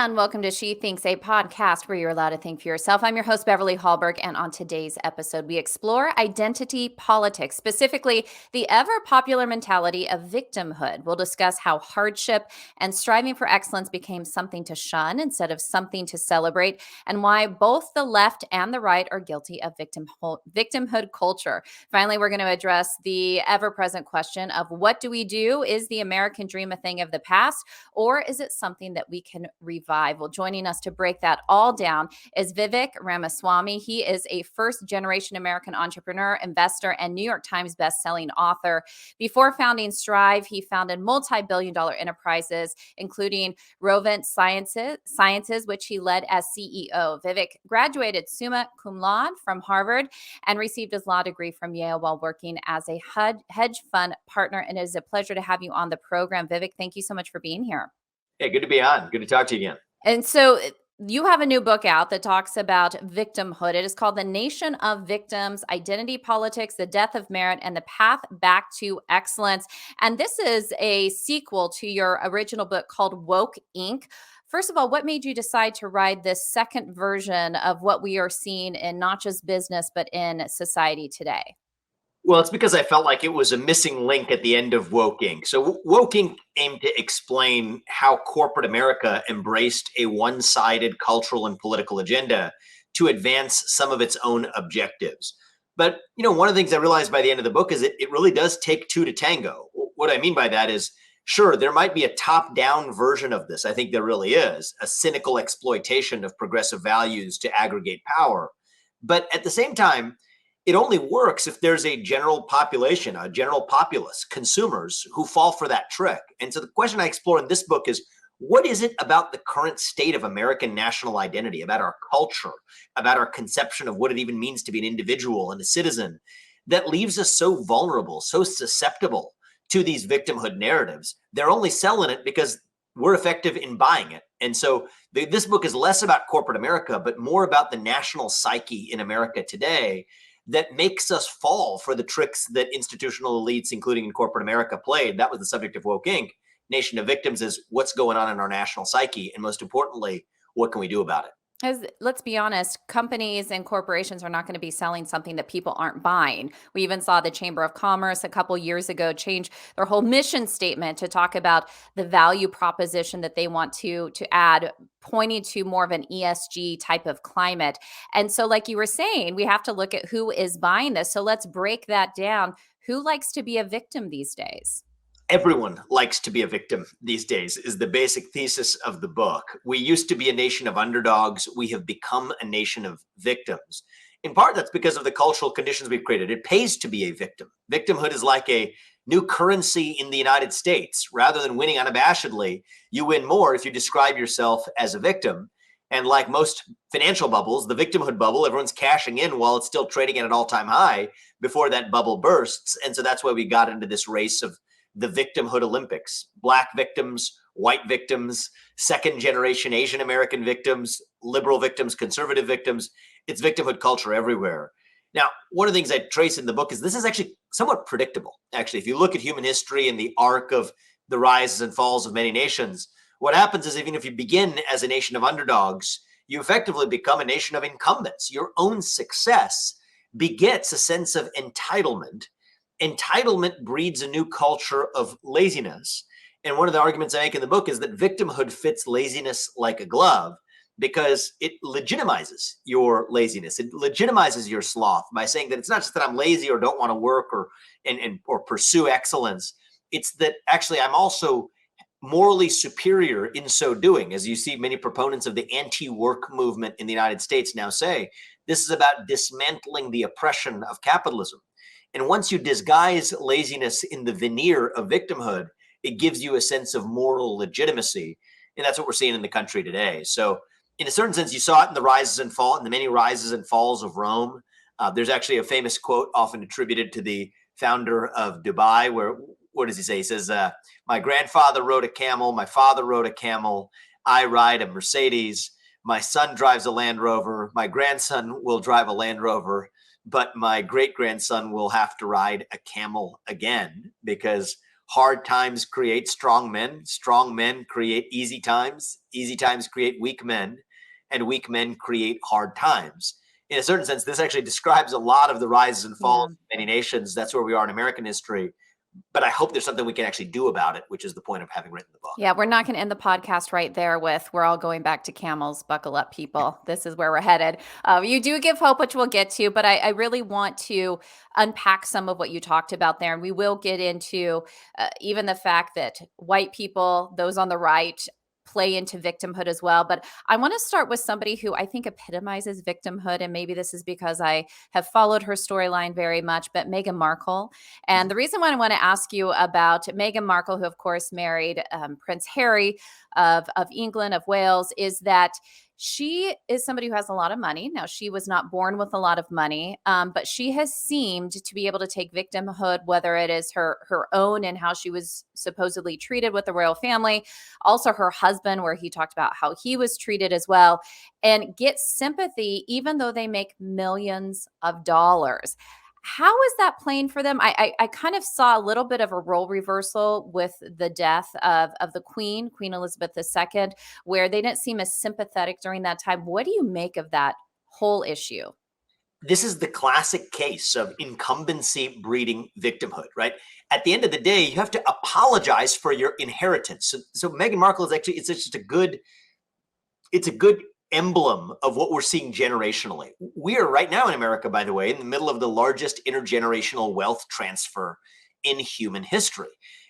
And welcome to She Thinks, a podcast where you're allowed to think for yourself. I'm your host, Beverly Hallberg, and on today's episode, we explore identity politics, specifically the ever-popular mentality of victimhood. We'll discuss how hardship and striving for excellence became something to shun instead of something to celebrate, and why both the left and the right are guilty of victimhood culture. Finally, we're going to address the ever-present question of what do we do? Is the American dream a thing of the past, or is it something that we can revive? Well, joining us to break that all down is Vivek Ramaswamy. He is a first-generation American entrepreneur, investor, and New York Times best-selling author. Before founding Strive, he founded multi-billion-dollar enterprises, including Rovent Sciences, which he led as CEO. Vivek graduated summa cum laude from Harvard and received his law degree from Yale while working as a hedge fund partner. And it is a pleasure to have you on the program. Vivek, thank you so much for being here. Hey, good to be on. Good to talk to you again. And so you have a new book out that talks about victimhood. It is called The Nation of Victims, Identity Politics, the Death of Merit, and the Path Back to Excellence. And this is a sequel to your original book called Woke Inc. First of all, what made you decide to write this second version of what we are seeing in not just business, but in society today? Well, it's because I felt like it was a missing link at the end of Woke Inc. So Woke Inc. aimed to explain how corporate America embraced a one-sided cultural and political agenda to advance some of its own objectives. But, one of the things I realized by the end of the book is it really does take two to tango. What I mean by that is, sure, there might be a top-down version of this. I think there really is, a cynical exploitation of progressive values to aggregate power. But at the same time, it only works if there's a general population, a general populace, consumers who fall for that trick. And so the question I explore in this book is, what is it about the current state of American national identity, about our culture, about our conception of what it even means to be an individual and a citizen, that leaves us so vulnerable, so susceptible to these victimhood narratives? They're only selling it because we're effective in buying it. And so this book is less about corporate America, but more about the national psyche in America today that makes us fall for the tricks that institutional elites, including in corporate America, played. That was the subject of Woke Inc. Nation of Victims is what's going on in our national psyche, and most importantly, what can we do about it? Because let's be honest, companies and corporations are not going to be selling something that people aren't buying. We even saw the Chamber of Commerce a couple years ago change their whole mission statement to talk about the value proposition that they want to add, pointing to more of an ESG type of climate. And so, like you were saying, we have to look at who is buying this. So let's break that down. Who likes to be a victim these days? Everyone likes to be a victim these days is the basic thesis of the book. We used to be a nation of underdogs. We have become a nation of victims. In part, that's because of the cultural conditions we've created. It pays to be a victim. Victimhood is like a new currency in the United States. Rather than winning unabashedly, you win more if you describe yourself as a victim. And like most financial bubbles, the victimhood bubble, everyone's cashing in while it's still trading at an all-time high before that bubble bursts. And so that's why we got into this race of the victimhood Olympics. Black victims, white victims, second generation Asian American victims, liberal victims, conservative victims. It's victimhood culture everywhere. Now, one of the things I trace in the book is this is actually somewhat predictable. Actually, if you look at human history and the arc of the rises and falls of many nations, what happens is even if you begin as a nation of underdogs, you effectively become a nation of incumbents. Your own success begets a sense of entitlement. Entitlement breeds a new culture of laziness. And one of the arguments I make in the book is that victimhood fits laziness like a glove because it legitimizes your laziness. It legitimizes your sloth by saying that it's not just that I'm lazy or don't want to work or pursue excellence. It's that actually I'm also morally superior in so doing. As you see, many proponents of the anti-work movement in the United States now say, this is about dismantling the oppression of capitalism. And once you disguise laziness in the veneer of victimhood, it gives you a sense of moral legitimacy. And that's what we're seeing in the country today. So in a certain sense, you saw it in the rise and the many rises and falls of Rome. There's actually a famous quote often attributed to the founder of Dubai, where, what does he say? He says, my grandfather rode a camel, my father rode a camel, I ride a Mercedes, my son drives a Land Rover, my grandson will drive a Land Rover, but my great-grandson will have to ride a camel again, because hard times create strong men create easy times create weak men, and weak men create hard times. In a certain sense, this actually describes a lot of the rises and Yeah. falls of many nations. That's where we are in American history. But I hope there's something we can actually do about it, which is the point of having written the book. Yeah, we're not going to end the podcast right there with we're all going back to camels. Buckle up, people. This is where we're headed. You do give hope, which we'll get to, but I really want to unpack some of what you talked about there. And we will get into even the fact that white people, those on the right, play into victimhood as well. But I want to start with somebody who I think epitomizes victimhood. And maybe this is because I have followed her storyline very much, but Meghan Markle. And the reason why I want to ask you about Meghan Markle, who of course married Prince Harry of England, of Wales, is that she is somebody who has a lot of money. Now, she was not born with a lot of money, but she has seemed to be able to take victimhood, whether it is her own and how she was supposedly treated with the royal family, also her husband, where he talked about how he was treated as well, and get sympathy, even though they make millions of dollars. How is that playing for them? I kind of saw a little bit of a role reversal with the death of the Queen Elizabeth II, where they didn't seem as sympathetic during that time. What do you make of that whole issue? This is the classic case of incumbency breeding victimhood, right? At the end of the day, you have to apologize for your inheritance. So Meghan Markle is actually, it's just a good emblem of what we're seeing generationally. We are right now in America, by the way, in the middle of the largest intergenerational wealth transfer in human history.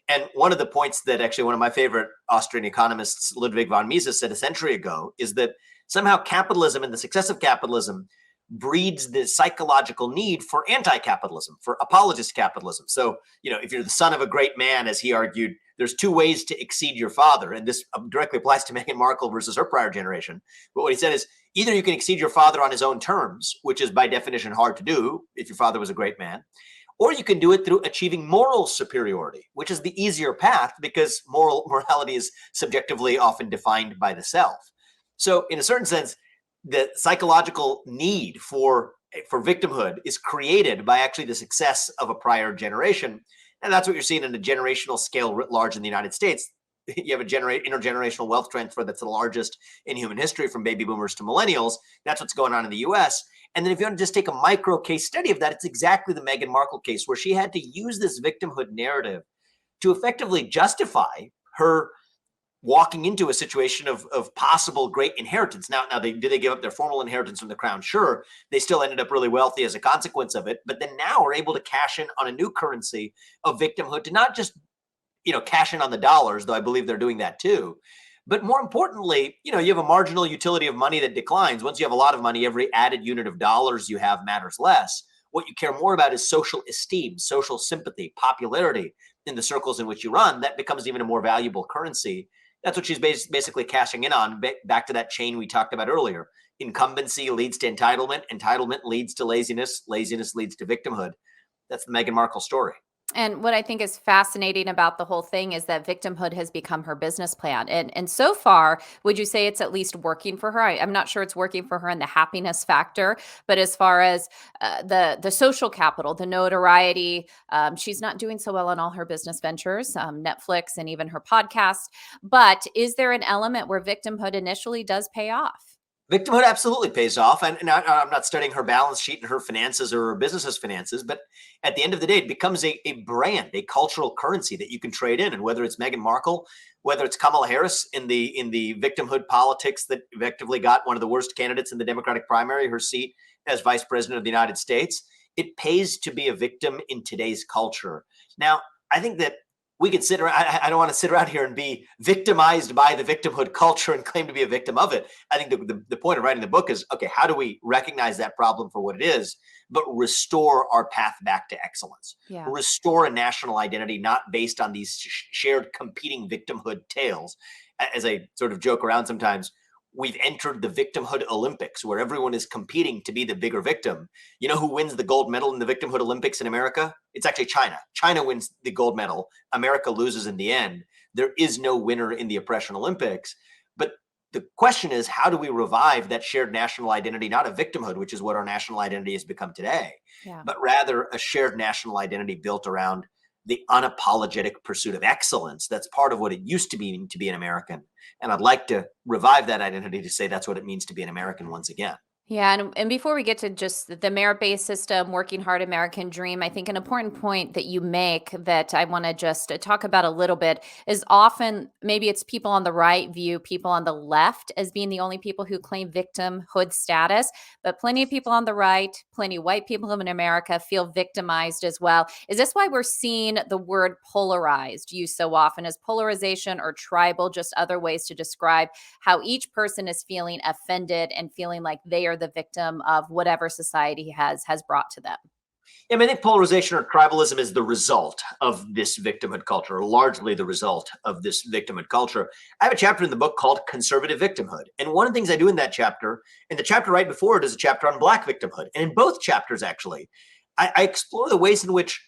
And one of the points that actually one of my favorite Austrian economists, Ludwig von Mises, said a century ago is that somehow capitalism and the success of capitalism breeds the psychological need for anti-capitalism, for apologist capitalism. So, if you're the son of a great man, as he argued, there's two ways to exceed your father. And this directly applies to Meghan Markle versus her prior generation. But what he said is either you can exceed your father on his own terms, which is by definition hard to do if your father was a great man, or you can do it through achieving moral superiority, which is the easier path because morality is subjectively often defined by the self. So in a certain sense, the psychological need for victimhood is created by actually the success of a prior generation. And that's what you're seeing in a generational scale writ large in the United States. You have a intergenerational wealth transfer that's the largest in human history from baby boomers to millennials. That's what's going on in the US. And then if you want to just take a micro case study of that, it's exactly the Meghan Markle case where she had to use this victimhood narrative to effectively justify her walking into a situation of possible great inheritance. Now, did they give up their formal inheritance from the crown? Sure. They still ended up really wealthy as a consequence of it, but then now are able to cash in on a new currency of victimhood to not just, cash in on the dollars, though I believe they're doing that too. But more importantly, you have a marginal utility of money that declines. Once you have a lot of money, every added unit of dollars you have matters less. What you care more about is social esteem, social sympathy, popularity in the circles in which you run. That becomes even a more valuable currency. That's what she's basically cashing in on, back to that chain we talked about earlier. Incumbency leads to entitlement. Entitlement leads to laziness. Laziness leads to victimhood. That's the Meghan Markle story. And what I think is fascinating about the whole thing is that victimhood has become her business plan. And so far, would you say it's at least working for her? I'm not sure it's working for her in the happiness factor, but as far as the social capital, the notoriety, she's not doing so well on all her business ventures, Netflix and even her podcast. But is there an element where victimhood initially does pay off? Victimhood absolutely pays off. And I'm not studying her balance sheet and her finances or her business's finances, but at the end of the day, it becomes a brand, a cultural currency that you can trade in. And whether it's Meghan Markle, whether it's Kamala Harris in the victimhood politics that effectively got one of the worst candidates in the Democratic primary, her seat as vice president of the United States, it pays to be a victim in today's culture. Now, I think that we could sit around. I don't want to sit around here and be victimized by the victimhood culture and claim to be a victim of it. I think the point of writing the book is, okay, how do we recognize that problem for what it is, but restore our path back to excellence? Yeah. Restore a national identity not based on these shared competing victimhood tales. As I sort of joke around sometimes, we've entered the victimhood Olympics where everyone is competing to be the bigger victim. You know who wins the gold medal in the victimhood Olympics in America? It's actually China. China wins the gold medal. America loses in the end. There is no winner in the oppression Olympics. But the question is, how do we revive that shared national identity, not a victimhood, which is what our national identity has become today, Yeah. but rather a shared national identity built around the unapologetic pursuit of excellence. That's part of what it used to be an American. And I'd like to revive that identity to say that's what it means to be an American once again. Yeah, and before we get to just the merit-based system, working hard American dream, I think an important point that you make that I want to just talk about a little bit is often maybe it's people on the right view people on the left as being the only people who claim victimhood status, but plenty of people on the right, plenty of white people in America feel victimized as well. Is this why we're seeing the word polarized used so often? As polarization or tribal, just other ways to describe how each person is feeling offended and feeling like they are the victim of whatever society has brought to them. I mean, I think polarization or tribalism is the result of this victimhood culture, or largely the result of this victimhood culture. I have a chapter in the book called Conservative Victimhood. And one of the things I do in that chapter, and the chapter right before it is a chapter on Black victimhood. And in both chapters, actually, I explore the ways in which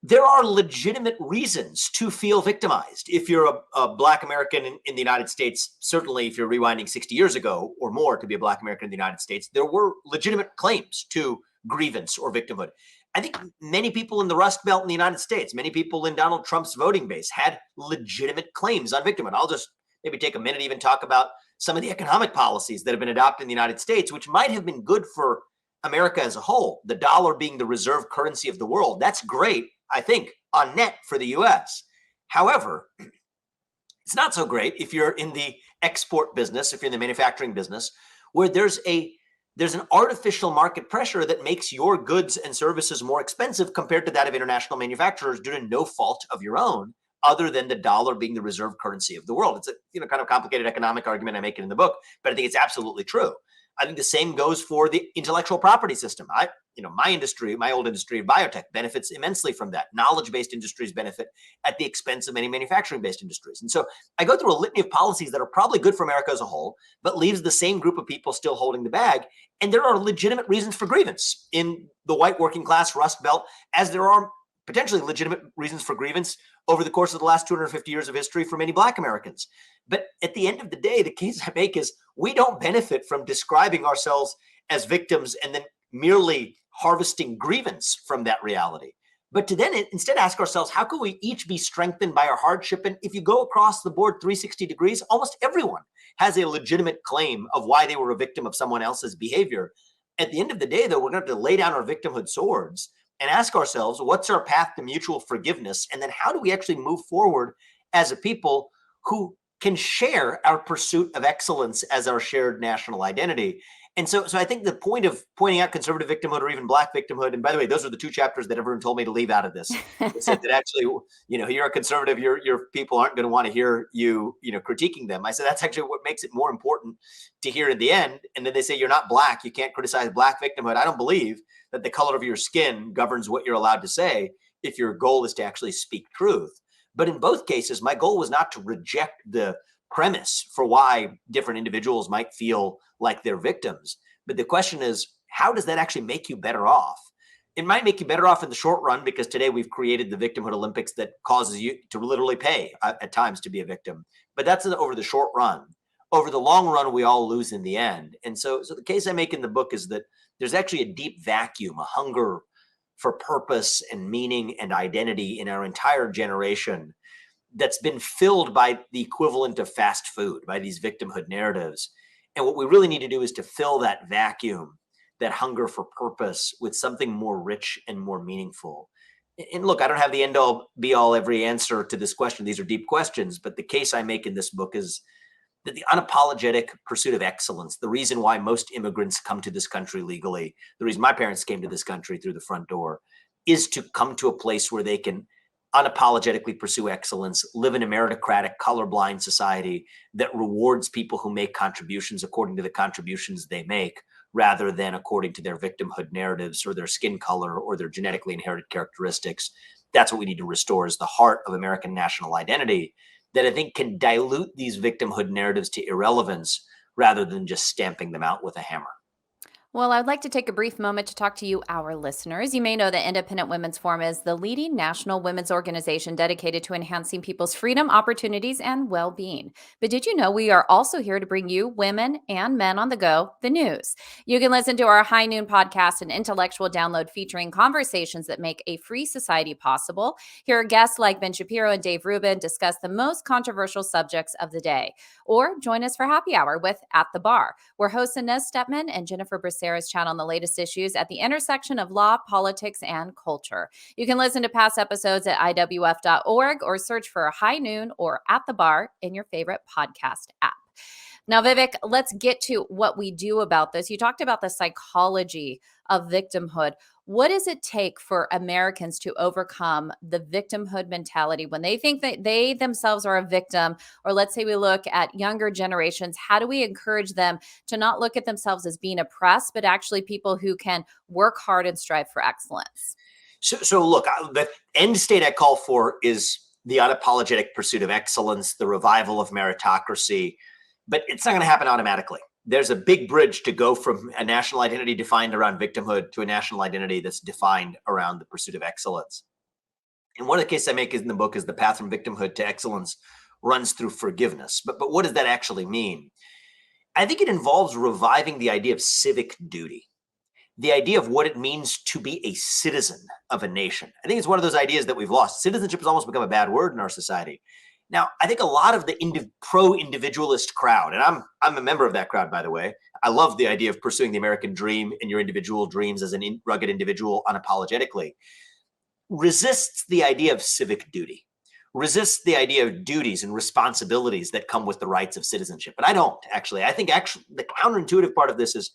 there are legitimate reasons to feel victimized. If you're a Black American in the United States, certainly if you're rewinding 60 years ago or more to be a Black American in the United States, there were legitimate claims to grievance or victimhood. I think many people in the Rust Belt in the United States, many people in Donald Trump's voting base had legitimate claims on victimhood. I'll just maybe take a minute, even talk about some of the economic policies that have been adopted in the United States, which might have been good for America as a whole. The dollar being the reserve currency of the world. That's great, I think, on net for the US. However, it's not so great if you're in the export business, if you're in the manufacturing business, where there's an artificial market pressure that makes your goods and services more expensive compared to that of international manufacturers due to no fault of your own, other than the dollar being the reserve currency of the world. It's a kind of complicated economic argument. I make it in the book, but I think it's absolutely true. I think the same goes for the intellectual property system. My industry, my old industry of biotech benefits immensely from that. Knowledge-based industries benefit at the expense of many manufacturing-based industries. And so I go through a litany of policies that are probably good for America as a whole, but leaves the same group of people still holding the bag. And there are legitimate reasons for grievance in the white working class Rust Belt, as there are potentially legitimate reasons for grievance over the course of the last 250 years of history for many Black Americans. But at the end of the day, the case I make is we don't benefit from describing ourselves as victims and then merely harvesting grievance from that reality. But to then instead ask ourselves, how can we each be strengthened by our hardship? And if you go across the board 360 degrees, almost everyone has a legitimate claim of why they were a victim of someone else's behavior. At the end of the day, though, we're going to have to lay down our victimhood swords and ask ourselves, what's our path to mutual forgiveness? And then how do we actually move forward as a people who can share our pursuit of excellence as our shared national identity? And so I think the point of pointing out conservative victimhood or even Black victimhood, and by the way, those are the two chapters that everyone told me to leave out of this. They said that actually, you're a conservative, your people aren't going to want to hear you, critiquing them. I said, that's actually what makes it more important to hear in the end. And then they say, you're not Black, you can't criticize Black victimhood. I don't believe that the color of your skin governs what you're allowed to say if your goal is to actually speak truth. But in both cases, my goal was not to reject the premise for why different individuals might feel like they're victims. But the question is, how does that actually make you better off? It might make you better off in the short run because today we've created the victimhood Olympics that causes you to literally pay at times to be a victim. But that's over the short run. Over the long run, we all lose in the end. And so the case I make in the book is that there's actually a deep vacuum, a hunger for purpose and meaning and identity in our entire generation that's been filled by the equivalent of fast food, by these victimhood narratives. And what we really need to do is to fill that vacuum, that hunger for purpose, with something more rich and more meaningful. And look, I don't have the end all be all every answer to this question. These are deep questions, but the case I make in this book is that the unapologetic pursuit of excellence, the reason why most immigrants come to this country legally, the reason my parents came to this country through the front door, is to come to a place where they can unapologetically pursue excellence, live in a meritocratic, colorblind society that rewards people who make contributions according to the contributions they make, rather than according to their victimhood narratives or their skin color or their genetically inherited characteristics. That's what we need to restore, is the heart of American national identity that I think can dilute these victimhood narratives to irrelevance rather than just stamping them out with a hammer. Well, I'd like to take a brief moment to talk to you, our listeners. You may know that Independent Women's Forum is the leading national women's organization dedicated to enhancing people's freedom, opportunities, and well being. But did you know we are also here to bring you, women and men on the go, the news? You can listen to our High Noon podcast, an intellectual download featuring conversations that make a free society possible. Here, guests like Ben Shapiro and Dave Rubin discuss the most controversial subjects of the day. Or join us for happy hour with At the Bar, where hosts Inez Stepman and Jennifer Braceras chat on the latest issues at the intersection of law, politics, and culture. You can listen to past episodes at IWF.org or search for High Noon or At the Bar in your favorite podcast app. Now, Vivek, let's get to what we do about this. You talked about the psychology of victimhood. What does it take for Americans to overcome the victimhood mentality when they think that they themselves are a victim? Or let's say we look at younger generations, how do we encourage them to not look at themselves as being oppressed, but actually people who can work hard and strive for excellence? So look, the end state I call for is the unapologetic pursuit of excellence, the revival of meritocracy, but it's not going to happen automatically. There's a big bridge to go from a national identity defined around victimhood to a national identity that's defined around the pursuit of excellence. And one of the cases I make in the book is the path from victimhood to excellence runs through forgiveness. But what does that actually mean? I think it involves reviving the idea of civic duty, the idea of what it means to be a citizen of a nation. I think it's one of those ideas that we've lost. Citizenship has almost become a bad word in our society. Now, I think a lot of the pro-individualist crowd, and I'm a member of that crowd, by the way. I love the idea of pursuing the American dream and your individual dreams as a rugged individual unapologetically, resists the idea of civic duty, resists the idea of duties and responsibilities that come with the rights of citizenship. But I don't, actually. I think actually the counterintuitive part of this is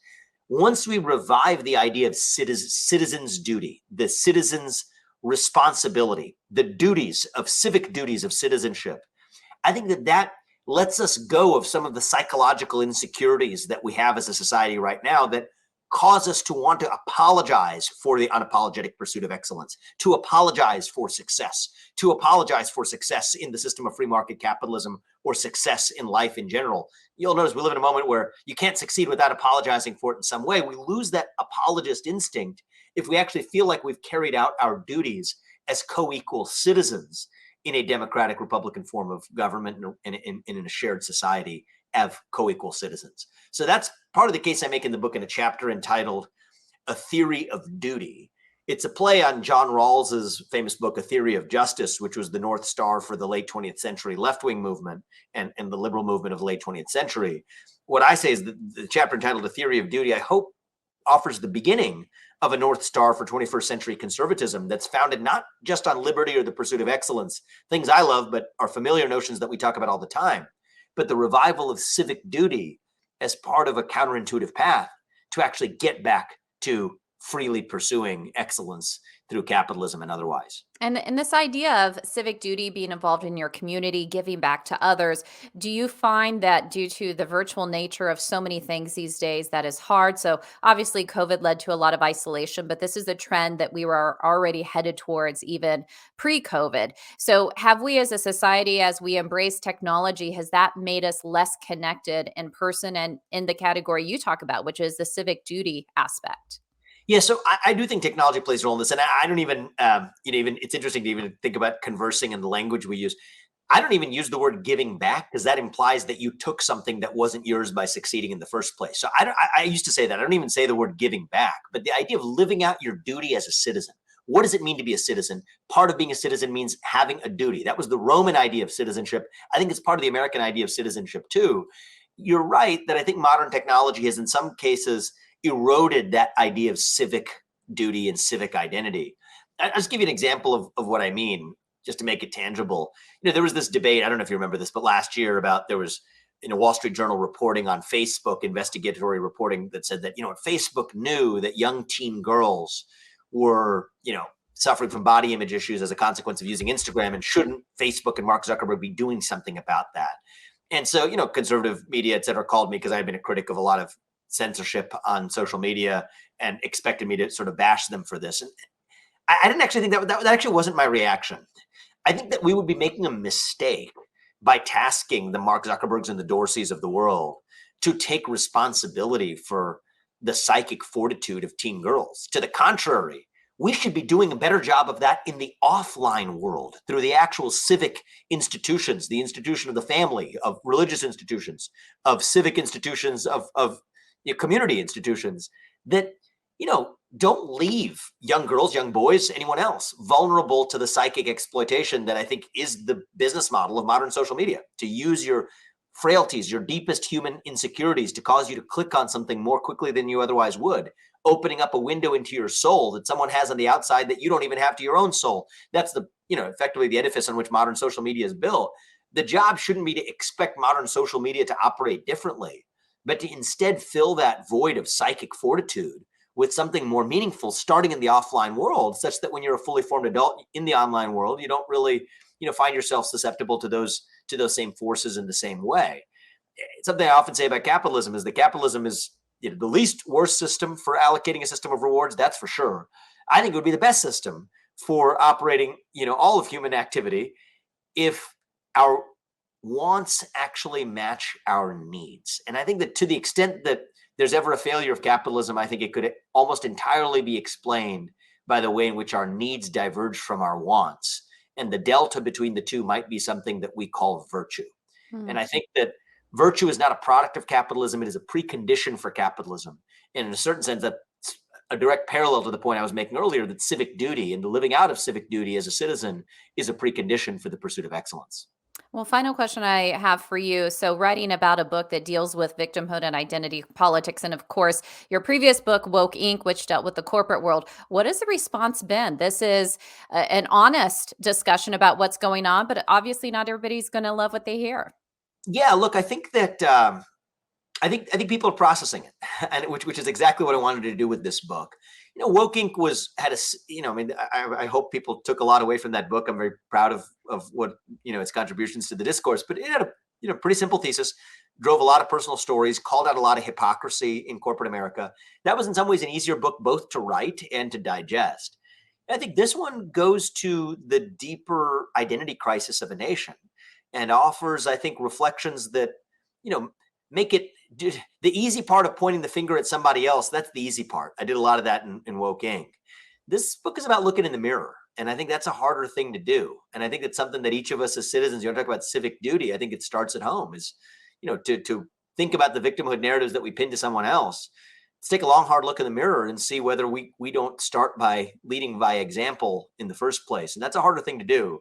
once we revive the idea of citizens' duty, the citizens' responsibility, the duties of civic duties of citizenship, I think that lets us go of some of the psychological insecurities that we have as a society right now that cause us to want to apologize for the unapologetic pursuit of excellence, to apologize for success, in the system of free market capitalism or success in life in general. You'll notice we live in a moment where you can't succeed without apologizing for it in some way. We lose that apologist instinct if we actually feel like we've carried out our duties as co-equal citizens in a democratic Republican form of government and in a shared society of co-equal citizens. So that's part of the case I make in the book in a chapter entitled A Theory of Duty. It's a play on John Rawls's famous book, A Theory of Justice, which was the North Star for the late 20th century left-wing movement and the liberal movement of the late 20th century. What I say is that the chapter entitled A Theory of Duty, I hope, offers the beginning of a North Star for 21st century conservatism that's founded not just on liberty or the pursuit of excellence, things I love, but are familiar notions that we talk about all the time, but the revival of civic duty as part of a counterintuitive path to actually get back to freely pursuing excellence through capitalism and otherwise. And this idea of civic duty, being involved in your community, giving back to others, do you find that due to the virtual nature of so many things these days, that is hard? So obviously COVID led to a lot of isolation, but this is a trend that we were already headed towards even pre-COVID. So have we as a society, as we embrace technology, has that made us less connected in person and in the category you talk about, which is the civic duty aspect? Yeah, so I do think technology plays a role in this, and I don't even, even it's interesting to even think about conversing in the language we use. I don't even use the word giving back because that implies that you took something that wasn't yours by succeeding in the first place. So I used to say that. I don't even say the word giving back, but the idea of living out your duty as a citizen. What does it mean to be a citizen? Part of being a citizen means having a duty. That was the Roman idea of citizenship. I think it's part of the American idea of citizenship too. You're right that I think modern technology has in some cases eroded that idea of civic duty and civic identity. I'll just give you an example of what I mean, just to make it tangible. There was this debate, I don't know if you remember this, but last year there was Wall Street Journal reporting on Facebook, investigatory reporting that said that, Facebook knew that young teen girls were, suffering from body image issues as a consequence of using Instagram, and shouldn't Facebook and Mark Zuckerberg be doing something about that? And so, conservative media, et cetera, called me because I've been a critic of a lot of censorship on social media and expected me to sort of bash them for this. And I didn't actually think that actually wasn't my reaction. I think that we would be making a mistake by tasking the Mark Zuckerbergs and the Dorseys of the world to take responsibility for the psychic fortitude of teen girls. To the contrary, we should be doing a better job of that in the offline world through the actual civic institutions, the institution of the family, of religious institutions, of civic institutions, of community institutions that, don't leave young girls, young boys, anyone else vulnerable to the psychic exploitation that I think is the business model of modern social media, to use your frailties, your deepest human insecurities to cause you to click on something more quickly than you otherwise would, opening up a window into your soul that someone has on the outside that you don't even have to your own soul. That's effectively the edifice on which modern social media is built. The job shouldn't be to expect modern social media to operate differently, but to instead fill that void of psychic fortitude with something more meaningful, starting in the offline world, such that when you're a fully formed adult in the online world, you don't really, find yourself susceptible to those same forces in the same way. Something I often say about capitalism is that capitalism is the least worst system for allocating a system of rewards. That's for sure. I think it would be the best system for operating, all of human activity if our wants actually match our needs. And I think that to the extent that there's ever a failure of capitalism, I think it could almost entirely be explained by the way in which our needs diverge from our wants. And the delta between the two might be something that we call virtue. And I think that virtue is not a product of capitalism. It is a precondition for capitalism. And in a certain sense, that's a direct parallel to the point I was making earlier, that civic duty and the living out of civic duty as a citizen is a precondition for the pursuit of excellence. Well, final question I have for you. So, writing about a book that deals with victimhood and identity politics, and of course, your previous book, Woke Inc., which dealt with the corporate world, what has the response been? This is an honest discussion about what's going on, but obviously, not everybody's going to love what they hear. Yeah, look, I think that I think people are processing it, and which is exactly what I wanted to do with this book. Woke Inc. I hope people took a lot away from that book. I'm very proud of what its contributions to the discourse, but it had a pretty simple thesis, drove a lot of personal stories, called out a lot of hypocrisy in corporate America. That was in some ways an easier book both to write and to digest. I think this one goes to the deeper identity crisis of a nation and offers, I think, reflections that make it the easy part of pointing the finger at somebody else. That's the easy part. I did a lot of that in Woke Inc. This book is about looking in the mirror. And I think that's a harder thing to do. And I think that's something that each of us as citizens, talk about civic duty. I think it starts at home is, to think about the victimhood narratives that we pin to someone else. Let's take a long, hard look in the mirror and see whether we don't start by leading by example in the first place. And that's a harder thing to do.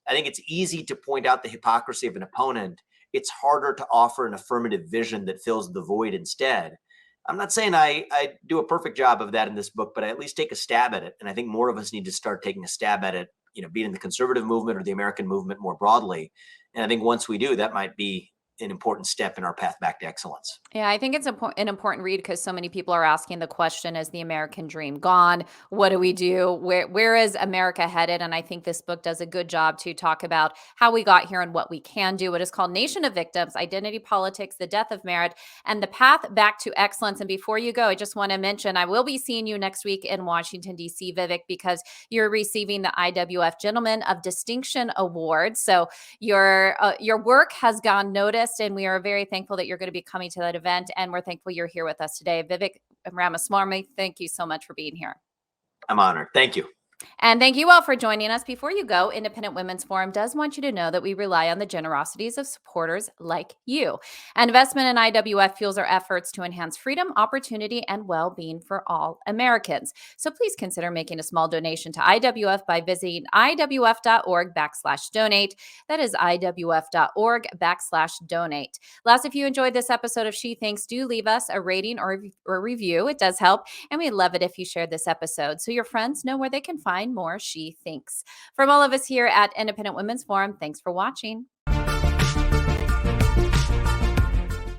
I think it's easy to point out the hypocrisy of an opponent. It's harder to offer an affirmative vision that fills the void instead. I'm not saying I do a perfect job of that in this book, but I at least take a stab at it. And I think more of us need to start taking a stab at it, be it in the conservative movement or the American movement more broadly. And I think once we do, that might be an important step in our path back to excellence. Yeah, I think it's an important read because so many people are asking the question, is the American dream gone? What do we do? Where is America headed? And I think this book does a good job to talk about how we got here and what we can do. It is called Nation of Victims, Identity Politics, The Death of Merit, and the Path Back to Excellence. And before you go, I just want to mention I will be seeing you next week in Washington, D.C., Vivek, because you're receiving the IWF Gentleman of Distinction Award. So your work has gone noticed, and we are very thankful that you're going to be coming to that event, and we're thankful you're here with us today. Vivek Ramaswamy, thank you so much for being here. I'm honored. Thank you. And thank you all for joining us. Before you go, Independent Women's Forum does want you to know that we rely on the generosities of supporters like you. An investment in IWF fuels our efforts to enhance freedom, opportunity, and well-being for all Americans. So please consider making a small donation to IWF by visiting iwf.org/donate. That is iwf.org/donate. Last, if you enjoyed this episode of She Thinks, do leave us a rating or a review. It does help, and we'd love it if you shared this episode so your friends know where they can find more She Thinks. From all of us here at Independent Women's Forum, thanks for watching.